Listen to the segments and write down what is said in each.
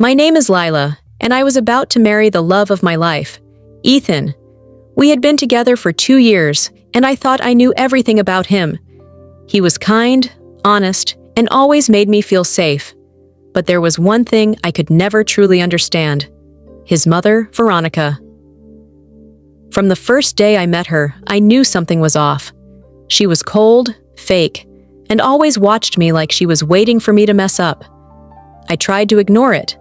My name is Lila, and I was about to marry the love of my life, Ethan. We had been together for 2 years, and I thought I knew everything about him. He was kind, honest, and always made me feel safe. But there was one thing I could never truly understand: his mother, Veronica. From the first day I met her, I knew something was off. She was cold, fake, and always watched me like she was waiting for me to mess up. I tried to ignore it.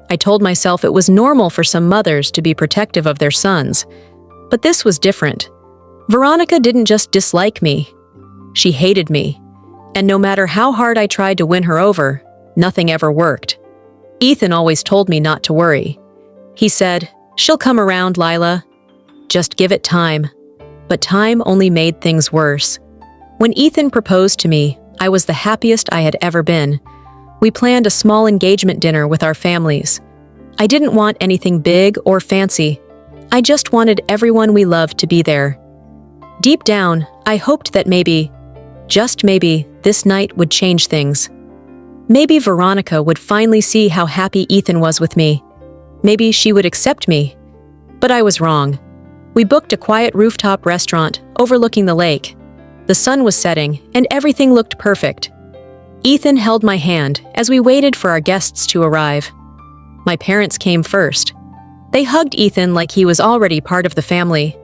I told myself it was normal for some mothers to be protective of their sons. But this was different. Veronica didn't just dislike me. She hated me. And no matter how hard I tried to win her over, nothing ever worked. Ethan always told me not to worry. He said, "She'll come around, Lila. Just give it time." But time only made things worse. When Ethan proposed to me, I was the happiest I had ever been. We planned a small engagement dinner with our families. I didn't want anything big or fancy. I just wanted everyone we loved to be there. Deep down, I hoped that maybe, just maybe, this night would change things. Maybe Veronica would finally see how happy Ethan was with me. Maybe she would accept me. But I was wrong. We booked a quiet rooftop restaurant overlooking the lake. The sun was setting, and everything looked perfect. Ethan held my hand as we waited for our guests to arrive. My parents came first. They hugged Ethan like he was already part of the family.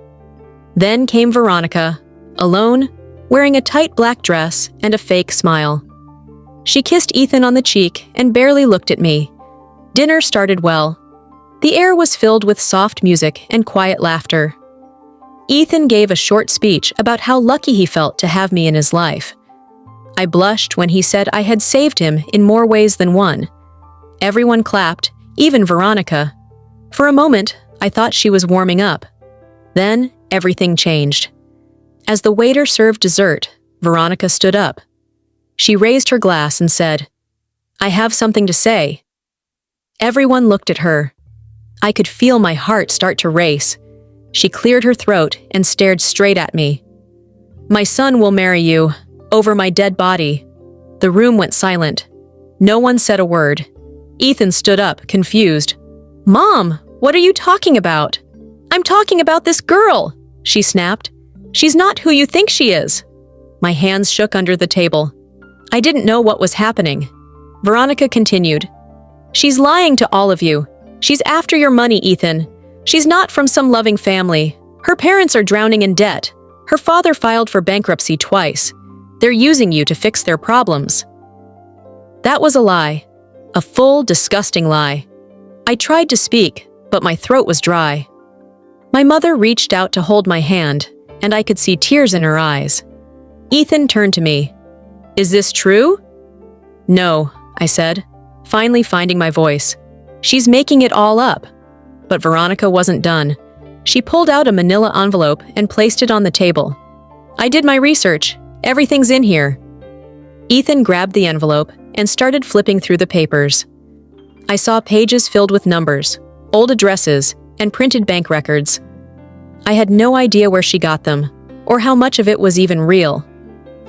Then came Veronica, alone, wearing a tight black dress and a fake smile. She kissed Ethan on the cheek and barely looked at me. Dinner started well. The air was filled with soft music and quiet laughter. Ethan gave a short speech about how lucky he felt to have me in his life. I blushed when he said I had saved him in more ways than one. Everyone clapped, even Veronica. For a moment, I thought she was warming up. Then, everything changed. As the waiter served dessert, Veronica stood up. She raised her glass and said, "I have something to say." Everyone looked at her. I could feel my heart start to race. She cleared her throat and stared straight at me. "My son will marry you, over my dead body." The room went silent. No one said a word. Ethan stood up, confused. "Mom, what are you talking about?" "I'm talking about this girl," she snapped. "She's not who you think she is." My hands shook under the table. I didn't know what was happening. Veronica continued, "She's lying to all of you. She's after your money, Ethan. She's not from some loving family. Her parents are drowning in debt. Her father filed for bankruptcy twice. They're using you to fix their problems." That was a lie. A full, disgusting lie. I tried to speak, but my throat was dry. My mother reached out to hold my hand, and I could see tears in her eyes. Ethan turned to me. "Is this true?" "No," I said, finally finding my voice. "She's making it all up." But Veronica wasn't done. She pulled out a manila envelope and placed it on the table. "I did my research. Everything's in here." Ethan grabbed the envelope and started flipping through the papers. I saw pages filled with numbers, old addresses, and printed bank records. I had no idea where she got them, or how much of it was even real.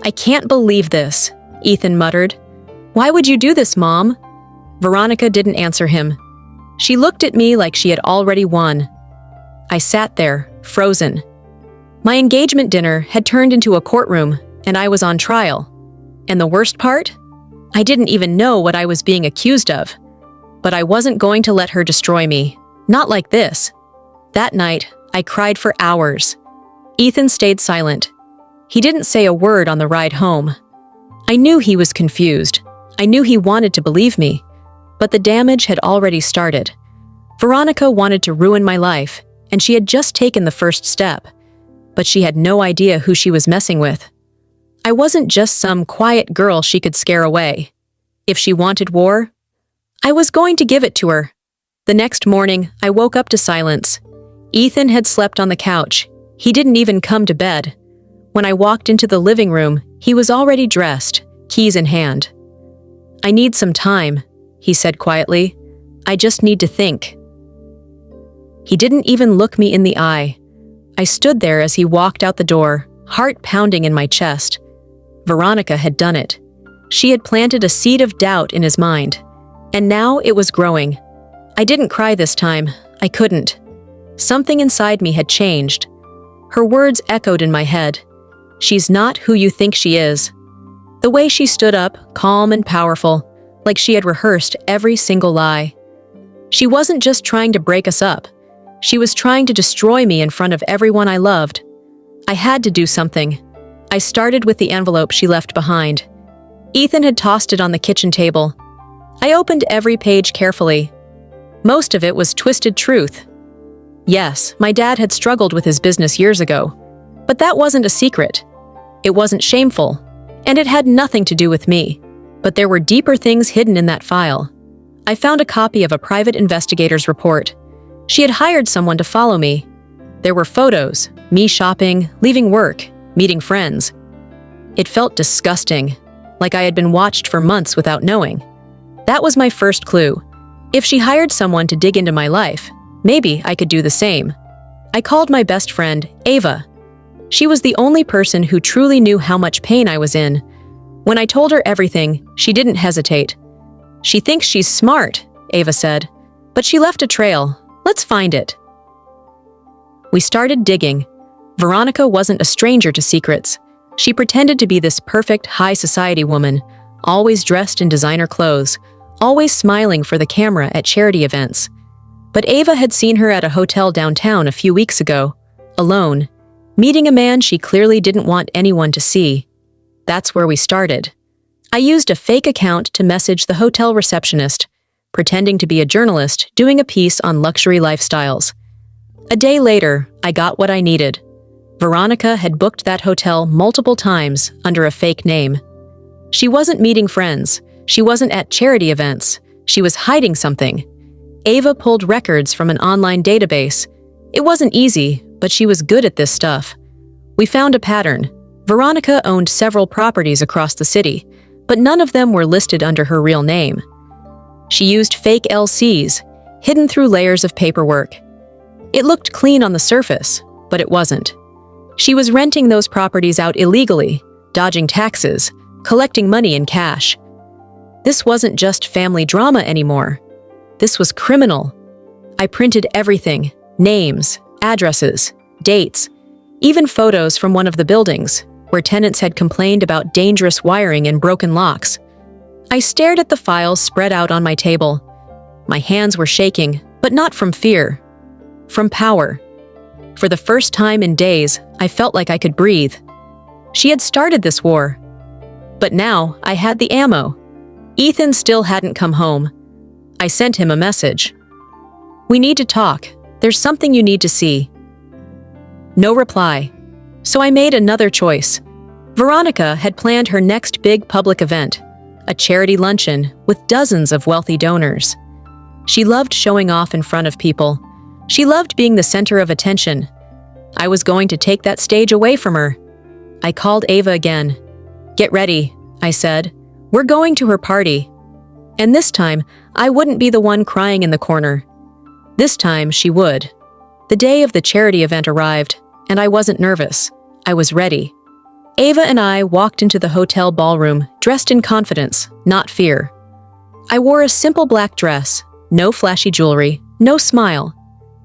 "I can't believe this," Ethan muttered. "Why would you do this, Mom?" Veronica didn't answer him. She looked at me like she had already won. I sat there, frozen. My engagement dinner had turned into a courtroom, and I was on trial. And the worst part? I didn't even know what I was being accused of. But I wasn't going to let her destroy me. Not like this. That night, I cried for hours. Ethan stayed silent. He didn't say a word on the ride home. I knew he was confused. I knew he wanted to believe me. But the damage had already started. Veronica wanted to ruin my life, and she had just taken the first step. But she had no idea who she was messing with. I wasn't just some quiet girl she could scare away. If she wanted war, I was going to give it to her. The next morning, I woke up to silence. Ethan had slept on the couch. He didn't even come to bed. When I walked into the living room, he was already dressed, keys in hand. "I need some time," he said quietly. "I just need to think." He didn't even look me in the eye. I stood there as he walked out the door, heart pounding in my chest. Veronica had done it. She had planted a seed of doubt in his mind. And now it was growing, I didn't cry this time. I couldn't. Something inside me had changed. Her words echoed in my head. She's not who you think she is. The way she stood up, calm and powerful, like she had rehearsed every single lie. She wasn't just trying to break us up. She was trying to destroy me in front of everyone I loved. I had to do something. I started with the envelope she left behind. Ethan had tossed it on the kitchen table. I opened every page carefully. Most of it was twisted truth. Yes, my dad had struggled with his business years ago, but that wasn't a secret. It wasn't shameful, and it had nothing to do with me. But there were deeper things hidden in that file. I found a copy of a private investigator's report. She had hired someone to follow me. There were photos, me shopping, leaving work, meeting friends. It felt disgusting, like I had been watched for months without knowing. That was my first clue. If she hired someone to dig into my life, maybe I could do the same. I called my best friend, Ava. She was the only person who truly knew how much pain I was in. When I told her everything, she didn't hesitate. She thinks she's smart, Ava said, but she left a trail. Let's find it. We started digging. Veronica wasn't a stranger to secrets. She pretended to be this perfect high society woman, always dressed in designer clothes, always smiling for the camera at charity events. But Ava had seen her at a hotel downtown a few weeks ago, alone, meeting a man she clearly didn't want anyone to see. That's where we started. I used a fake account to message the hotel receptionist, pretending to be a journalist doing a piece on luxury lifestyles. A day later, I got what I needed. Veronica had booked that hotel multiple times under a fake name. She wasn't meeting friends. She wasn't at charity events. She was hiding something. Ava pulled records from an online database. It wasn't easy, but she was good at this stuff. We found a pattern. Veronica owned several properties across the city, but none of them were listed under her real name. She used fake LCs, hidden through layers of paperwork. It looked clean on the surface, but it wasn't. She was renting those properties out illegally, dodging taxes, collecting money in cash. This wasn't just family drama anymore. This was criminal. I printed everything: names, addresses, dates, even photos from one of the buildings, where tenants had complained about dangerous wiring and broken locks. I stared at the files spread out on my table. My hands were shaking, but not from fear, from power. For the first time in days, I felt like I could breathe. She had started this war. But now, I had the ammo. Ethan still hadn't come home. I sent him a message. "We need to talk. There's something you need to see." No reply. So I made another choice. Veronica had planned her next big public event, a charity luncheon with dozens of wealthy donors. She loved showing off in front of people. She loved being the center of attention. I was going to take that stage away from her. I called Ava again. "Get ready," I said. "We're going to her party." And this time, I wouldn't be the one crying in the corner. This time, she would. The day of the charity event arrived, and I wasn't nervous. I was ready. Ava and I walked into the hotel ballroom, dressed in confidence, not fear. I wore a simple black dress, no flashy jewelry, no smile,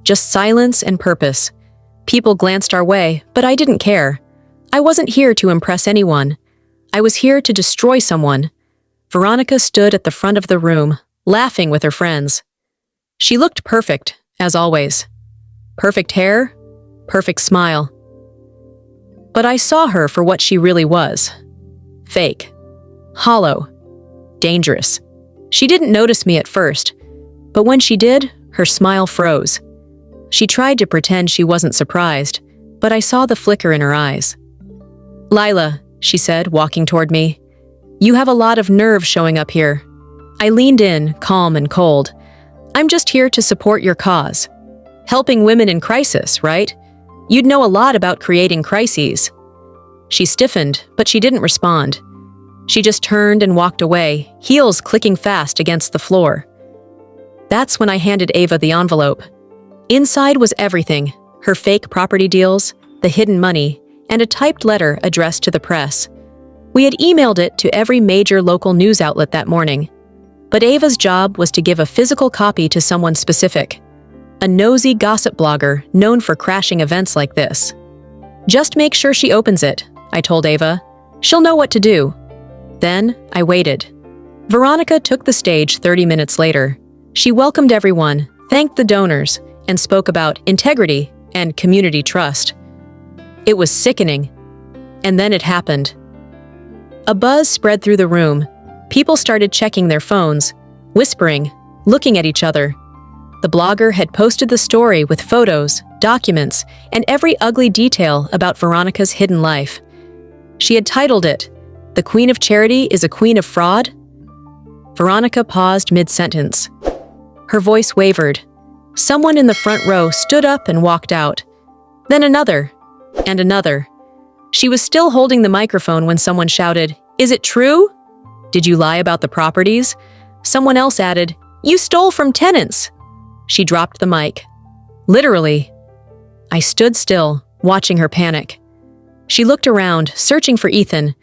just silence and purpose. People glanced our way, but I didn't care. I wasn't here to impress anyone. I was here to destroy someone. Veronica stood at the front of the room, laughing with her friends. She looked perfect, as always. Perfect hair, perfect smile. But I saw her for what she really was. Fake. Hollow. Dangerous. She didn't notice me at first, but when she did, her smile froze. She tried to pretend she wasn't surprised, but I saw the flicker in her eyes. "Lila," she said, walking toward me, "you have a lot of nerve showing up here." I leaned in, calm and cold. "I'm just here to support your cause. Helping women in crisis, right? You'd know a lot about creating crises." She stiffened, but she didn't respond. She just turned and walked away, heels clicking fast against the floor. That's when I handed Ava the envelope. Inside was everything: her fake property deals, the hidden money, and a typed letter addressed to the press. We had emailed it to every major local news outlet that morning. But Ava's job was to give a physical copy to someone specific, a nosy gossip blogger known for crashing events like this. "Just make sure she opens it," I told Ava. "She'll know what to do." Then I waited. Veronica took the stage 30 minutes later. She welcomed everyone, thanked the donors, and spoke about integrity and community trust. It was sickening. And then it happened. A buzz spread through the room. People started checking their phones, whispering, looking at each other. The blogger had posted the story with photos, documents, and every ugly detail about Veronica's hidden life. She had titled it, "The Queen of Charity is a Queen of Fraud?" Veronica paused mid-sentence. Her voice wavered. Someone in the front row stood up and walked out. Then another, and another. She was still holding the microphone when someone shouted, "Is it true? Did you lie about the properties?" Someone else added, "You stole from tenants." She dropped the mic. Literally. I stood still, watching her panic. She looked around, searching for Ethan,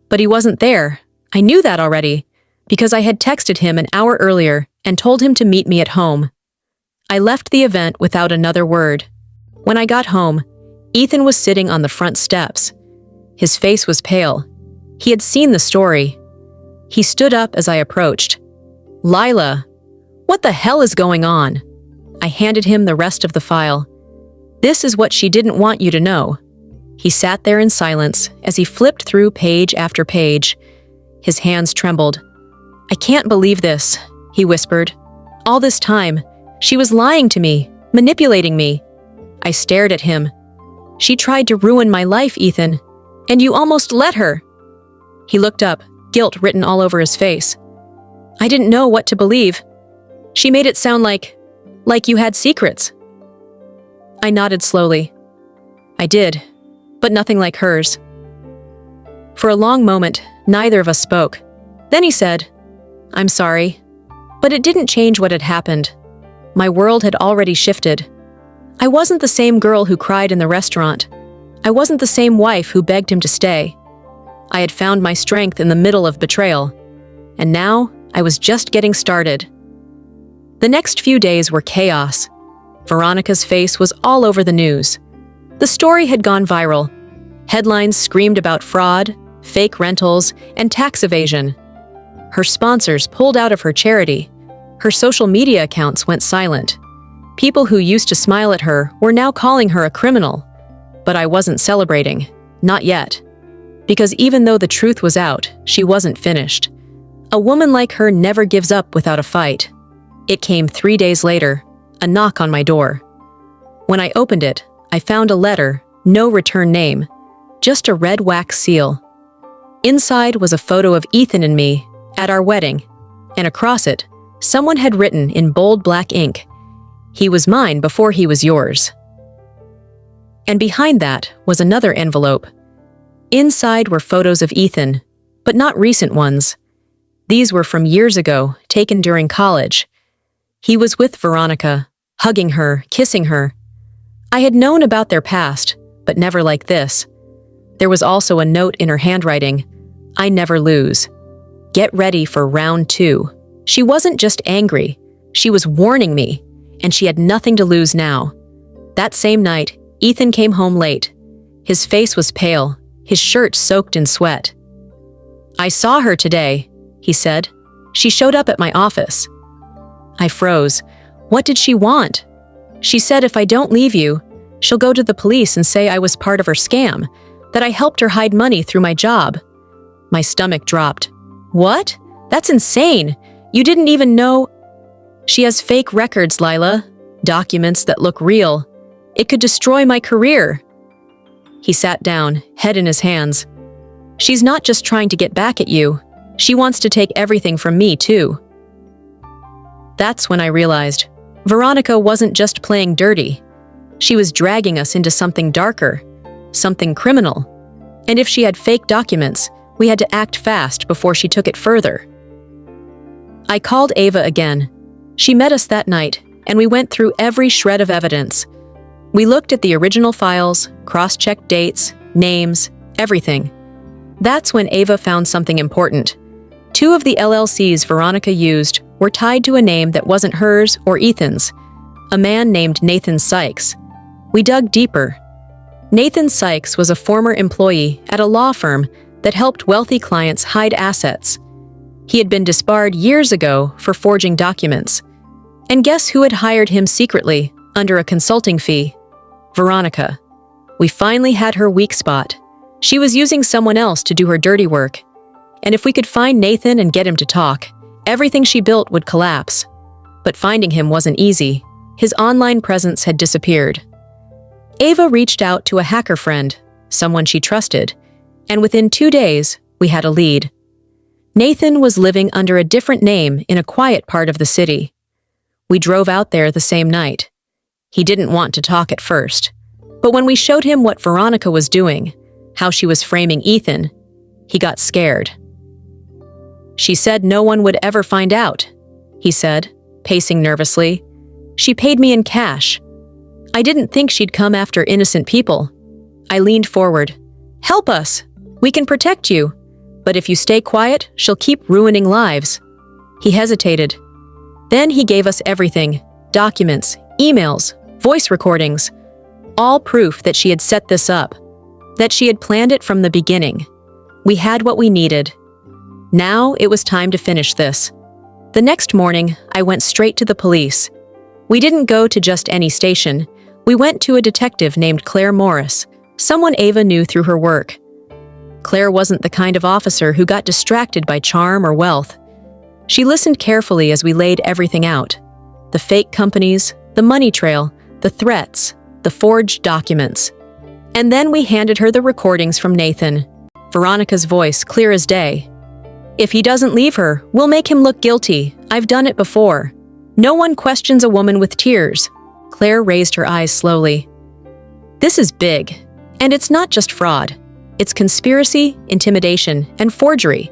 but he wasn't there. I knew that already, because I had texted him an hour earlier and told him to meet me at home. I left the event without another word. When I got home, Ethan was sitting on the front steps. His face was pale. He had seen the story. He stood up as I approached. "Lila, what the hell is going on?" I handed him the rest of the file. "This is what she didn't want you to know." He sat there in silence as he flipped through page after page. His hands trembled. "I can't believe this," he whispered. "All this time, she was lying to me, manipulating me." I stared at him. "She tried to ruin my life, Ethan, and you almost let her." He looked up, guilt written all over his face. "I didn't know what to believe. She made it sound like you had secrets." I nodded slowly. "I did, but nothing like hers." For a long moment, neither of us spoke. Then he said, "I'm sorry." But it didn't change what had happened. My world had already shifted. I wasn't the same girl who cried in the restaurant. I wasn't the same wife who begged him to stay. I had found my strength in the middle of betrayal. And now, I was just getting started. The next few days were chaos. Veronica's face was all over the news. The story had gone viral. Headlines screamed about fraud, fake rentals, and tax evasion. Her sponsors pulled out of her charity. Her social media accounts went silent. People who used to smile at her were now calling her a criminal. But I wasn't celebrating. Not yet. Because even though the truth was out, she wasn't finished. A woman like her never gives up without a fight. It came 3 days later, a knock on my door. When I opened it, I found a letter, no return name, just a red wax seal. Inside was a photo of Ethan and me at our wedding, and across it, someone had written in bold black ink, "He was mine before he was yours." And behind that was another envelope. Inside were photos of Ethan, but not recent ones. These were from years ago, taken during college. He was with Veronica, hugging her, kissing her. I had known about their past, but never like this. There was also a note in her handwriting, "I never lose. Get ready for round 2. She wasn't just angry, she was warning me, and she had nothing to lose now. That same night, Ethan came home late. His face was pale, his shirt soaked in sweat. "I saw her today," he said. "She showed up at my office." I froze. What did she want? She said if I don't leave you, she'll go to the police and say I was part of her scam, that I helped her hide money through my job. My stomach dropped. What? That's insane. You didn't even know. She has fake records, Lila. Documents that look real. It could destroy my career. He sat down, head in his hands. She's not just trying to get back at you. She wants to take everything from me, too. That's when I realized Veronica wasn't just playing dirty. She was dragging us into something darker, something criminal. And if she had fake documents, we had to act fast before she took it further. I called Ava again. She met us that night, and we went through every shred of evidence. We looked at the original files, cross-checked dates, names, everything. That's when Ava found something important. Two of the LLCs Veronica used were tied to a name that wasn't hers or Ethan's, a man named Nathan Sykes. We dug deeper. Nathan Sykes was a former employee at a law firm that helped wealthy clients hide assets. He had been disbarred years ago for forging documents. And guess who had hired him secretly, under a consulting fee? Veronica. We finally had her weak spot. She was using someone else to do her dirty work. And if we could find Nathan and get him to talk, everything she built would collapse. But finding him wasn't easy. His online presence had disappeared. Ava reached out to a hacker friend, someone she trusted, and within 2 days, we had a lead. Nathan was living under a different name in a quiet part of the city. We drove out there the same night. He didn't want to talk at first, but when we showed him what Veronica was doing, how she was framing Ethan, he got scared. She said no one would ever find out, he said, pacing nervously. She paid me in cash. I didn't think she'd come after innocent people. I leaned forward. Help us! We can protect you. But if you stay quiet, she'll keep ruining lives. He hesitated. Then he gave us everything. Documents, emails, voice recordings. All proof that she had set this up. That she had planned it from the beginning. We had what we needed. Now it was time to finish this. The next morning, I went straight to the police. We didn't go to just any station. We went to a detective named Claire Morris, someone Ava knew through her work. Claire wasn't the kind of officer who got distracted by charm or wealth. She listened carefully as we laid everything out. The fake companies, the money trail, the threats, the forged documents. And then we handed her the recordings from Nathan, Veronica's voice clear as day. If he doesn't leave her, we'll make him look guilty. I've done it before. No one questions a woman with tears. Claire raised her eyes slowly. This is big, and it's not just fraud. It's conspiracy, intimidation, and forgery.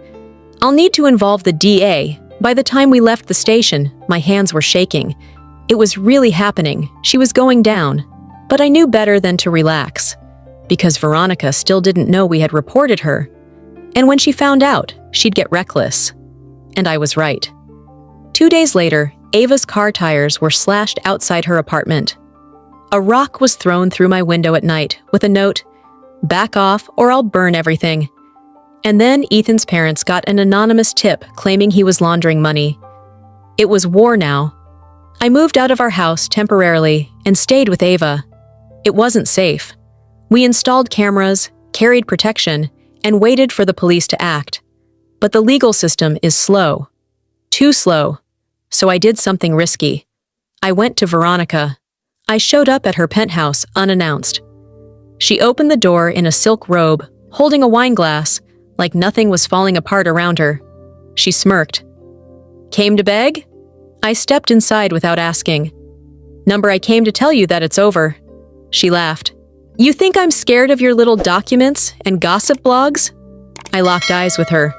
I'll need to involve the DA. By the time we left the station, my hands were shaking. It was really happening. She was going down. But I knew better than to relax, because Veronica still didn't know we had reported her. And when she found out, she'd get reckless. And I was right. 2 days later, Ava's car tires were slashed outside her apartment. A rock was thrown through my window at night with a note, "Back off or I'll burn everything." And then Ethan's parents got an anonymous tip claiming he was laundering money. It was war now. I moved out of our house temporarily and stayed with Ava. It wasn't safe. We installed cameras, carried protection, and waited for the police to act. But the legal system is slow. Too slow. So I did something risky. I went to Veronica. I showed up at her penthouse unannounced. She opened the door in a silk robe, holding a wine glass, like nothing was falling apart around her. She smirked. "Came to beg?" I stepped inside without asking. "Number, I came to tell you that it's over." She laughed. "You think I'm scared of your little documents and gossip blogs?" I locked eyes with her.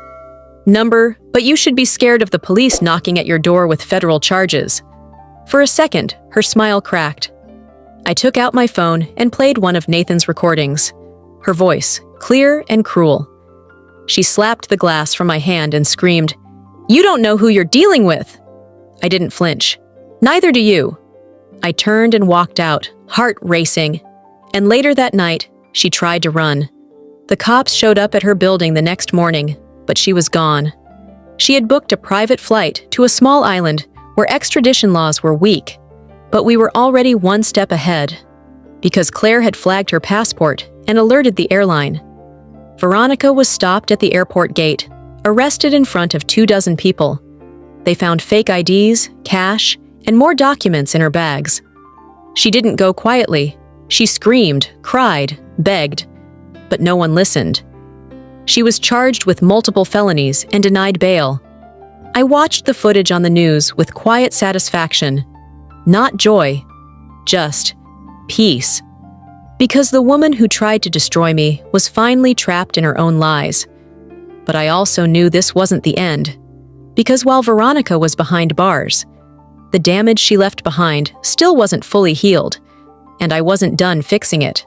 "Number, but you should be scared of the police knocking at your door with federal charges." For a second, her smile cracked. I took out my phone and played one of Nathan's recordings. Her voice, clear and cruel. She slapped the glass from my hand and screamed, "You don't know who you're dealing with!" I didn't flinch. "Neither do you." I turned and walked out, heart racing. And later that night, she tried to run. The cops showed up at her building the next morning, but she was gone. She had booked a private flight to a small island where extradition laws were weak, but we were already one step ahead, because Claire had flagged her passport and alerted the airline. Veronica was stopped at the airport gate, arrested in front of 24 people. They found fake IDs, cash, and more documents in her bags. She didn't go quietly. She screamed, cried, begged, but no one listened. She was charged with multiple felonies and denied bail. I watched the footage on the news with quiet satisfaction. Not joy, just peace. Because the woman who tried to destroy me was finally trapped in her own lies. But I also knew this wasn't the end. Because while Veronica was behind bars, the damage she left behind still wasn't fully healed, and I wasn't done fixing it.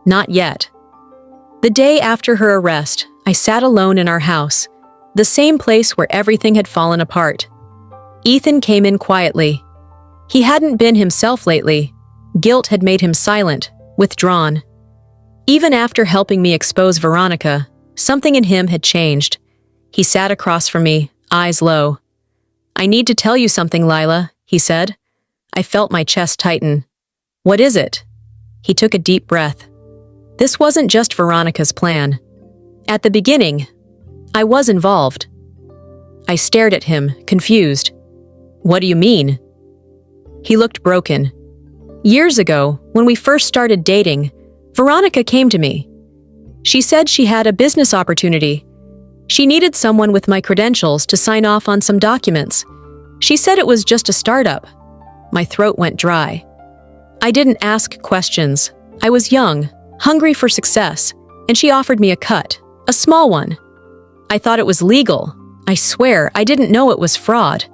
Not yet. The day after her arrest, I sat alone in our house. the same place where everything had fallen apart. Ethan came in quietly. He hadn't been himself lately. Guilt had made him silent, withdrawn. Even after helping me expose Veronica, something in him had changed. He sat across from me, eyes low. "I need to tell you something, Lila," he said. I felt my chest tighten. "What is it?" He took a deep breath. This wasn't just Veronica's plan. At the beginning, I was involved. I stared at him, confused. "What do you mean?" He looked broken. Years ago, when we first started dating, Veronica came to me. She said she had a business opportunity. She needed someone with my credentials to sign off on some documents. She said it was just a startup. My throat went dry. I didn't ask questions. I was young, hungry for success, and she offered me a cut, a small one. I thought it was legal. I swear, I didn't know it was fraud.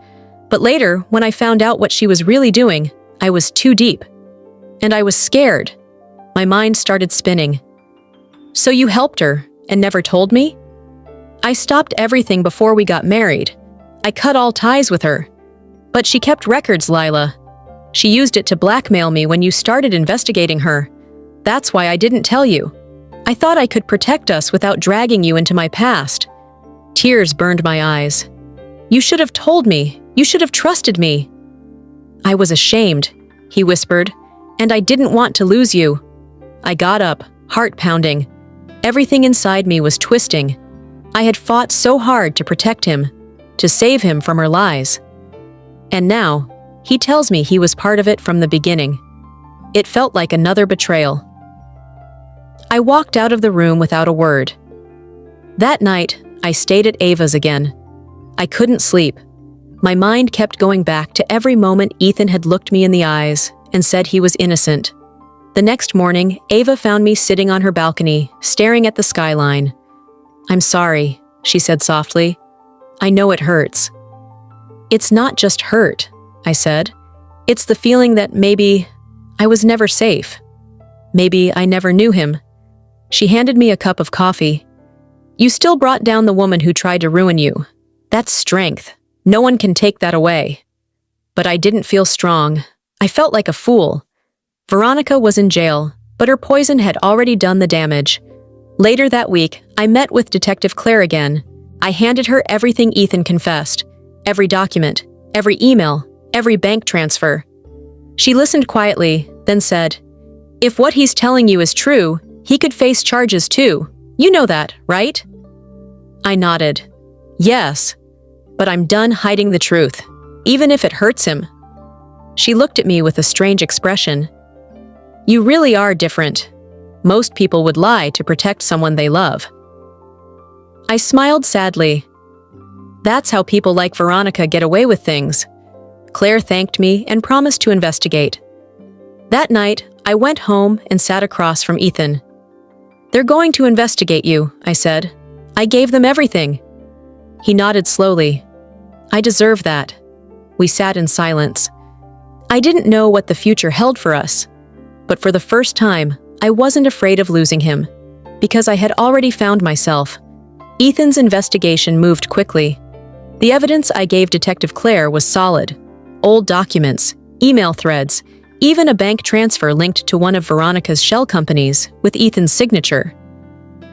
But later, when I found out what she was really doing, I was too deep. And I was scared. My mind started spinning. "So you helped her and never told me?" "I stopped everything before we got married. I cut all ties with her. But she kept records, Lila. She used it to blackmail me when you started investigating her. That's why I didn't tell you. I thought I could protect us without dragging you into my past." Tears burned my eyes. "You should have told me. You should have trusted me." "I was ashamed," he whispered, "and I didn't want to lose you." I got up, heart pounding. Everything inside me was twisting. I had fought so hard to protect him, to save him from her lies. And now, he tells me he was part of it from the beginning. It felt like another betrayal. I walked out of the room without a word. That night, I stayed at Ava's again. I couldn't sleep. My mind kept going back to every moment Ethan had looked me in the eyes and said he was innocent. The next morning, Ava found me sitting on her balcony, staring at the skyline. "I'm sorry," she said softly. "I know it hurts." "It's not just hurt," I said. "It's the feeling that maybe I was never safe. Maybe I never knew him." She handed me a cup of coffee. "You still brought down the woman who tried to ruin you. That's strength. No one can take that away." But I didn't feel strong. I felt like a fool. Veronica was in jail, but her poison had already done the damage. Later that week, I met with Detective Claire again. I handed her everything Ethan confessed. Every document, every email, every bank transfer. She listened quietly, then said, "If what he's telling you is true, he could face charges too. You know that, right?" I nodded. "Yes, but I'm done hiding the truth, even if it hurts him." She looked at me with a strange expression. "You really are different. Most people would lie to protect someone they love." I smiled sadly. That's how people like Veronica get away with things. Claire thanked me and promised to investigate. That night, I went home and sat across from Ethan. "They're going to investigate you," I said. "I gave them everything." He nodded slowly. "I deserve that." We sat in silence. I didn't know what the future held for us, but for the first time, I wasn't afraid of losing him, because I had already found myself. Ethan's investigation moved quickly. The evidence I gave Detective Claire was solid. Old documents, email threads, even a bank transfer linked to one of Veronica's shell companies with Ethan's signature.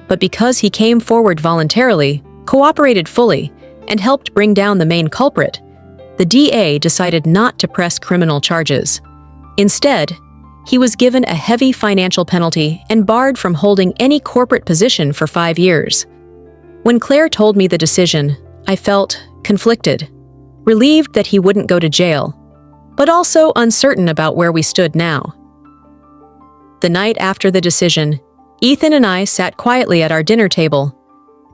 But because he came forward voluntarily, cooperated fully, and helped bring down the main culprit, the DA decided not to press criminal charges. Instead, he was given a heavy financial penalty and barred from holding any corporate position for 5 years. When Claire told me the decision, I felt conflicted, relieved that he wouldn't go to jail, but also uncertain about where we stood now. The night after the decision, Ethan and I sat quietly at our dinner table.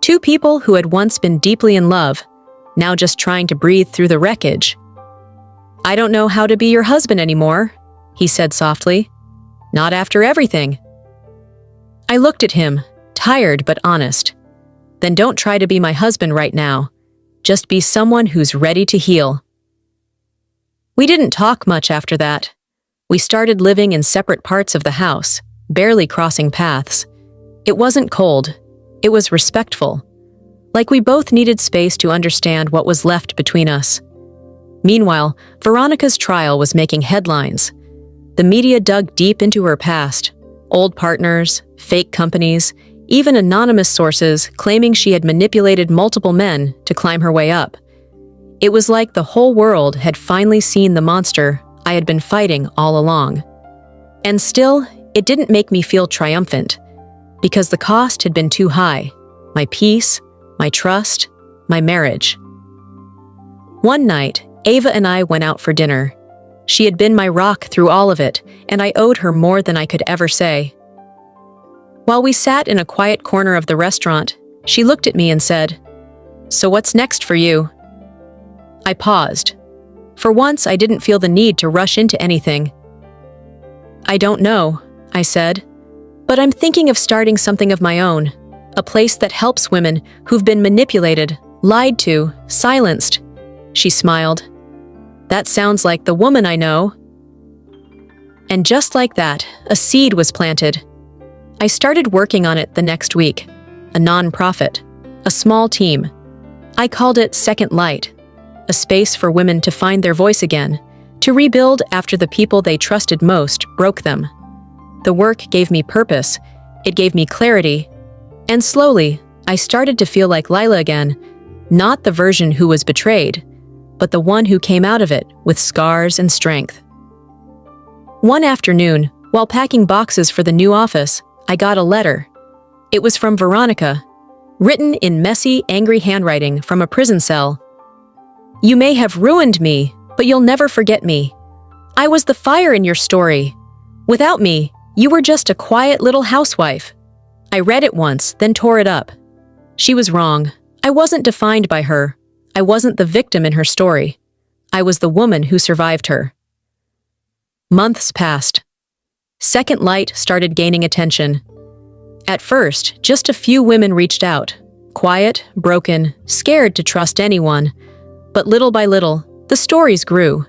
Two people who had once been deeply in love, now just trying to breathe through the wreckage. "I don't know how to be your husband anymore," he said softly. "Not after everything." I looked at him, tired but honest. "Then don't try to be my husband right now. Just be someone who's ready to heal." We didn't talk much after that. We started living in separate parts of the house, barely crossing paths. It wasn't cold. It was respectful. like we both needed space to understand what was left between us. Meanwhile, Veronica's trial was making headlines. The media dug deep into her past, old partners, fake companies, even anonymous sources claiming she had manipulated multiple men to climb her way up. It was like the whole world had finally seen the monster I had been fighting all along. And still, it didn't make me feel triumphant, because the cost had been too high. My peace, my trust, my marriage. One night, Ava and I went out for dinner. She had been my rock through all of it, and I owed her more than I could ever say. While we sat in a quiet corner of the restaurant, she looked at me and said, "So what's next for you?" I paused. For once, I didn't feel the need to rush into anything. "I don't know," I said, "but I'm thinking of starting something of my own, a place that helps women who've been manipulated, lied to, silenced." She smiled. "That sounds like the woman I know." And just like that, a seed was planted. I started working on it the next week, a nonprofit, a small team. I called it Second Light, a space for women to find their voice again, to rebuild after the people they trusted most broke them. The work gave me purpose, it gave me clarity, and slowly, I started to feel like Lila again, not the version who was betrayed, but the one who came out of it with scars and strength. One afternoon, while packing boxes for the new office, I got a letter. It was from Veronica, written in messy, angry handwriting from a prison cell. "You may have ruined me, but you'll never forget me. I was the fire in your story. Without me, you were just a quiet little housewife." I read it once, then tore it up. She was wrong. I wasn't defined by her. I wasn't the victim in her story. I was the woman who survived her. Months passed. Second Light started gaining attention. At first, just a few women reached out, quiet, broken, scared to trust anyone. But little by little, the stories grew.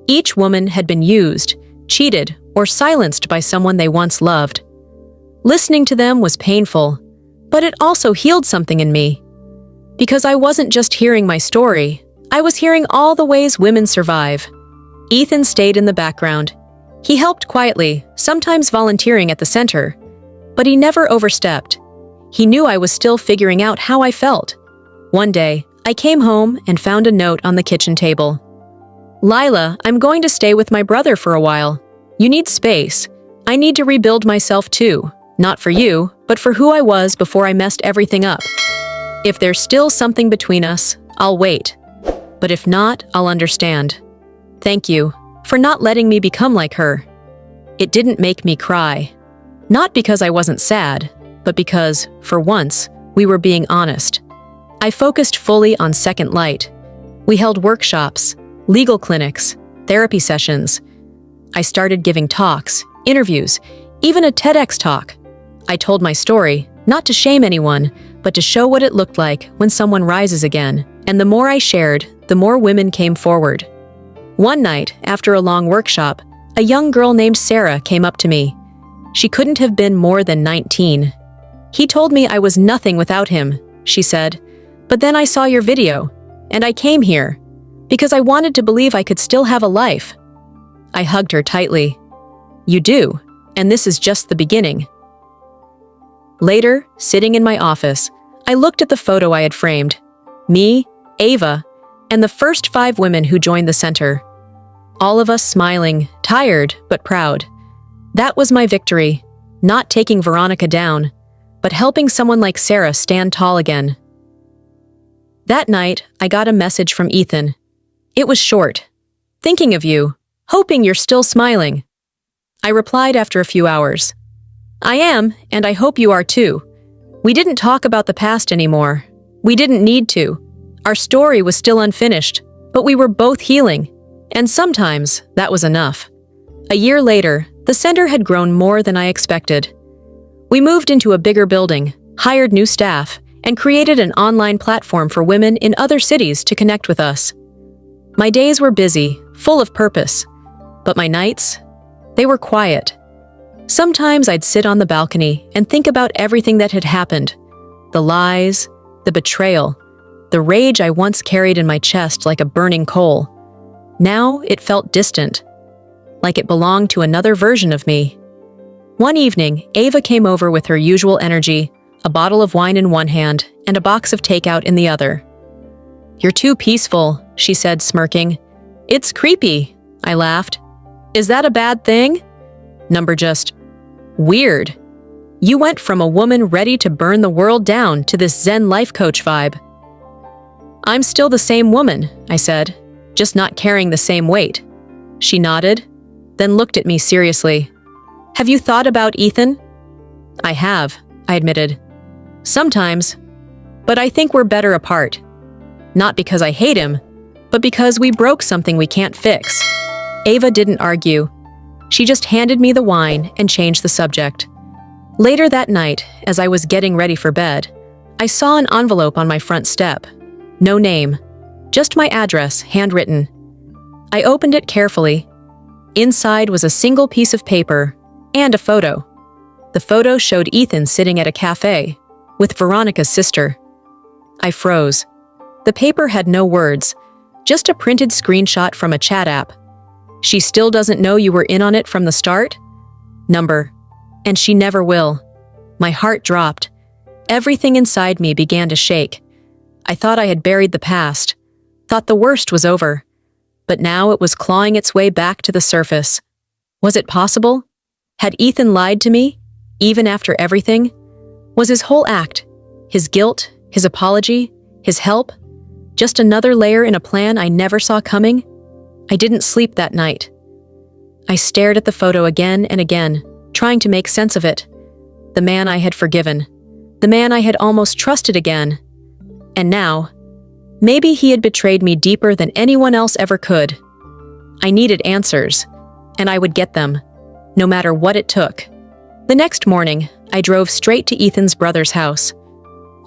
Each woman had been used, cheated, or silenced by someone they once loved. Listening to them was painful, but it also healed something in me. Because I wasn't just hearing my story, I was hearing all the ways women survive. Ethan stayed in the background. He helped quietly, sometimes volunteering at the center, but he never overstepped. He knew I was still figuring out how I felt. One day, I came home and found a note on the kitchen table. "Lila, I'm going to stay with my brother for a while. You need space. I need to rebuild myself too. Not for you, but for who I was before I messed everything up. If there's still something between us, I'll wait. But if not, I'll understand. Thank you for not letting me become like her." It didn't make me cry. Not because I wasn't sad, but because, for once, we were being honest. I focused fully on Second Light. We held workshops, legal clinics, therapy sessions. I started giving talks, interviews, even a TEDx talk. I told my story, not to shame anyone, but to show what it looked like when someone rises again. And the more I shared, the more women came forward. One night, after a long workshop, a young girl named Sarah came up to me. She couldn't have been more than 19. "He told me I was nothing without him," she said. "But then I saw your video, and I came here, because I wanted to believe I could still have a life." I hugged her tightly. "You do, and this is just the beginning." Later, sitting in my office, I looked at the photo I had framed. Me, Ava, and the first 5 women who joined the center. All of us smiling, tired but proud. That was my victory, not taking Veronica down, but helping someone like Sarah stand tall again. That night, I got a message from Ethan. It was short. "Thinking of you, hoping you're still smiling." I replied after a few hours. "I am, and I hope you are too. We didn't talk about the past anymore. We didn't need to. Our story was still unfinished, but we were both healing, and sometimes that was enough." A year later, the center had grown more than I expected. We moved into a bigger building, hired new staff, and created an online platform for women in other cities to connect with us. My days were busy, full of purpose, but my nights, they were quiet. Sometimes I'd sit on the balcony and think about everything that had happened. The lies, The betrayal. The rage I once carried in my chest like a burning coal. Now it felt distant, like it belonged to another version of me. One evening, Ava came over with her usual energy, a bottle of wine in one hand and a box of takeout in the other. "You're too peaceful," she said, smirking. "It's creepy," I laughed. "Is that a bad thing?" Number just weird. You went from a woman ready to burn the world down to this Zen life coach vibe. "I'm still the same woman," I said, "just not carrying the same weight." She nodded, then looked at me seriously. "Have you thought about Ethan?" "I have," I admitted. "Sometimes, but I think we're better apart. Not because I hate him, but because we broke something we can't fix." Ava didn't argue. She just handed me the wine and changed the subject. Later that night, as I was getting ready for bed, I saw an envelope on my front step. No name, just my address, handwritten. I opened it carefully. Inside was a single piece of paper and a photo. The photo showed Ethan sitting at a cafe with Veronica's sister. I froze. The paper had no words, just a printed screenshot from a chat app. "She still doesn't know you were in on it from the start?" Number. "And she never will." My heart dropped. Everything inside me began to shake. I thought I had buried the past, thought the worst was over. But now it was clawing its way back to the surface. Was it possible? Had Ethan lied to me, even after everything? Was his whole act, his guilt, his apology, his help, just another layer in a plan I never saw coming? I didn't sleep that night. I stared at the photo again and again, trying to make sense of it. The man I had forgiven. The man I had almost trusted again. And now, maybe he had betrayed me deeper than anyone else ever could. I needed answers, and I would get them, no matter what it took. The next morning, I drove straight to Ethan's brother's house.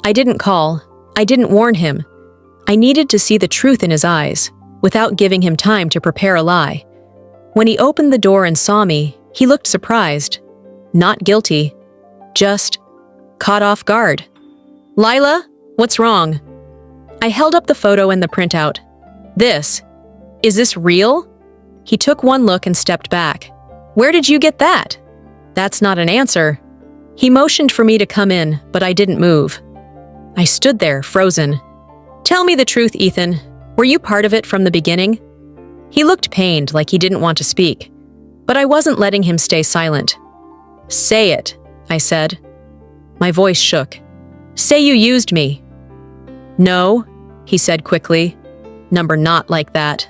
I didn't call. I didn't warn him. I needed to see the truth in his eyes, without giving him time to prepare a lie. When he opened the door and saw me, he looked surprised. Not guilty. Just caught off guard. "Lila, what's wrong?" I held up the photo and the printout. Is this real?" He took one look and stepped back. "Where did you get that?" That's not an answer. He motioned for me to come in, but I didn't move. I stood there, frozen. "Tell me the truth, Ethan. Were you part of it from the beginning?" He looked pained, like he didn't want to speak. But I wasn't letting him stay silent. "Say it," I said. My voice shook. "Say you used me." "No," he said quickly. Number not like that.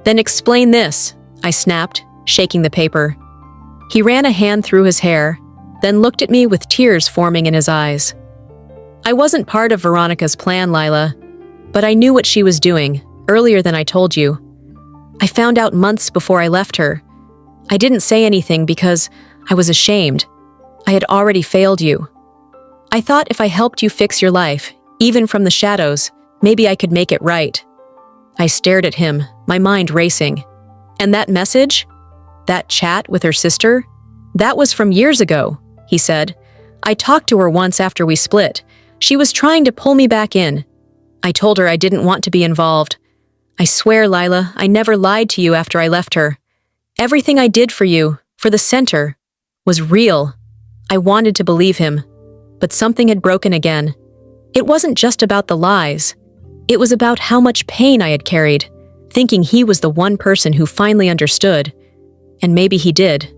"Then explain this," I snapped, shaking the paper. He ran a hand through his hair, then looked at me with tears forming in his eyes. "I wasn't part of Veronica's plan, Lila, but I knew what she was doing, earlier than I told you. I found out months before I left her. I didn't say anything because I was ashamed. I had already failed you. I thought if I helped you fix your life, even from the shadows, maybe I could make it right." I stared at him, my mind racing. "And that message? That chat with her sister? That was from years ago," he said. "I talked to her once after we split. She was trying to pull me back in. I told her I didn't want to be involved. I swear, Lila, I never lied to you after I left her. Everything I did for you, for the center, was real. I wanted to believe him, but something had broken again. It wasn't just about the lies. It was about how much pain I had carried, thinking he was the one person who finally understood. And maybe he did,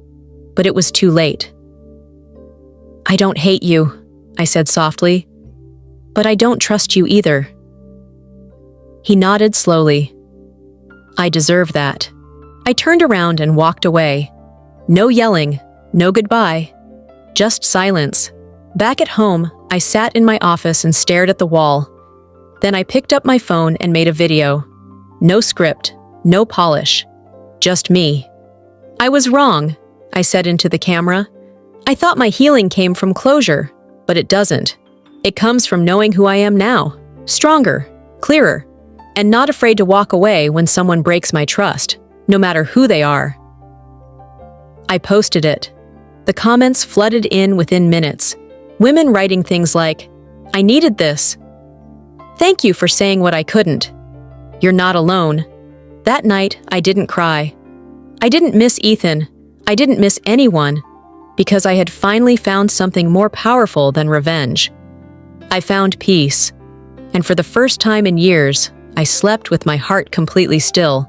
but it was too late." "I don't hate you," I said softly, "but I don't trust you either." He nodded slowly. "I deserve that." I turned around and walked away. No yelling, no goodbye, just silence. Back at home, I sat in my office and stared at the wall. Then I picked up my phone and made a video. No script, no polish, just me. "I was wrong," I said into the camera. "I thought my healing came from closure, but it doesn't. It comes from knowing who I am now, stronger, clearer, and not afraid to walk away when someone breaks my trust, no matter who they are." I posted it. The comments flooded in within minutes. Women writing things like, "I needed this," Thank you for saying what I couldn't. You're not alone. That night, I didn't cry. I didn't miss Ethan. I didn't miss anyone, because I had finally found something more powerful than revenge. I found peace, and for the first time in years, I slept with my heart completely still.